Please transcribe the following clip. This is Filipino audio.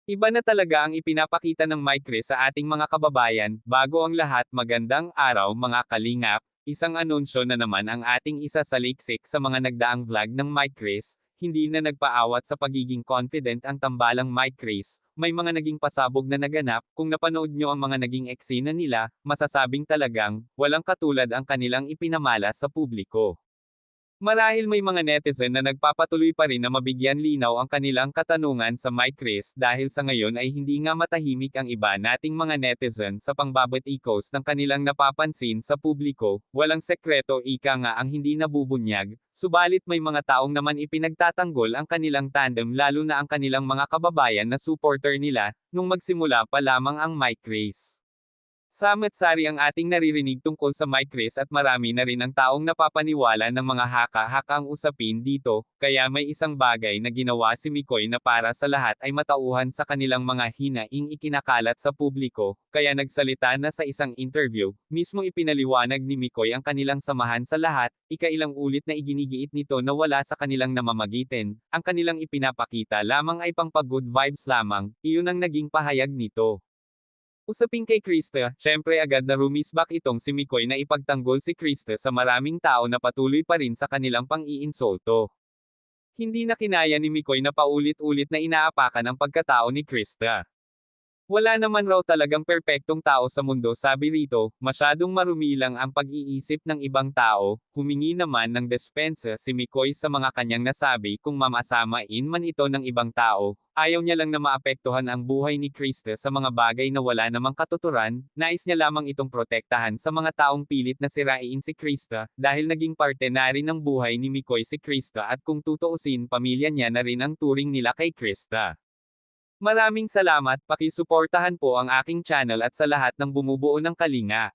Iba na talaga ang ipinapakita ng Mike Chris sa ating mga kababayan. Bago ang lahat, magandang araw mga kalingap. Isang anunsyo na naman ang ating isa sa liksik sa mga nagdaang vlog ng Mike Chris. Hindi na nagpaawat sa pagiging confident ang tambalang Mike Chris. May mga naging pasabog na naganap. Kung napanood nyo ang mga naging eksena nila, masasabing talagang walang katulad ang kanilang ipinamala sa publiko. Marahil may mga netizen na nagpapatuloy pa rin na mabigyan linaw ang kanilang katanungan sa Mike Chris dahil sa ngayon ay hindi nga matahimik ang iba nating mga netizen sa pangbabatikos ng kanilang napapansin sa publiko. Walang sekreto, ika nga, ang hindi nabubunyag, subalit may mga taong naman ipinagtatanggol ang kanilang tandem, lalo na ang kanilang mga kababayan na supporter nila nung magsimula pa lamang ang Mike Chris. Samot-sari ang ating naririnig tungkol sa Mike Chris at marami na rin ang taong napapaniwala ng mga haka-haka ang usapin dito, kaya may isang bagay na ginawa si Mikoy na para sa lahat ay matauhan sa kanilang mga hinaing ikinakalat sa publiko, kaya nagsalita na sa isang interview, mismo ipinaliwanag ni Mikoy ang kanilang samahan sa lahat, ikailang ulit na iginigiit nito na wala sa kanilang namamagitin, ang kanilang ipinapakita lamang ay pang pag-good vibes lamang, iyon ang naging pahayag nito. Usaping kay Krista, syempre agad na rumisbak itong si Mikoy na ipagtanggol si Krista sa maraming tao na patuloy pa rin sa kanilang pang-iinsulto. Hindi na kinaya ni Mikoy na paulit-ulit na inaapakan ang pagkatao ni Krista. Wala naman raw talagang perpektong tao sa mundo, sabi rito, masyadong marumi lang ang pag-iisip ng ibang tao. Humingi naman ng despensa si Mikoy sa mga kanyang nasabi kung mamasamain man ito ng ibang tao. Ayaw niya lang na maapektuhan ang buhay ni Krista sa mga bagay na wala namang katuturan, nais niya lamang itong protektahan sa mga taong pilit na sirain si Krista, dahil naging parte na rin ng buhay ni Mikoy si Krista at kung tutuusin pamilya niya na rin ang turing nila kay Krista. Maraming salamat, pakisuportahan po ang aking channel at sa lahat ng bumubuo ng Kalinga.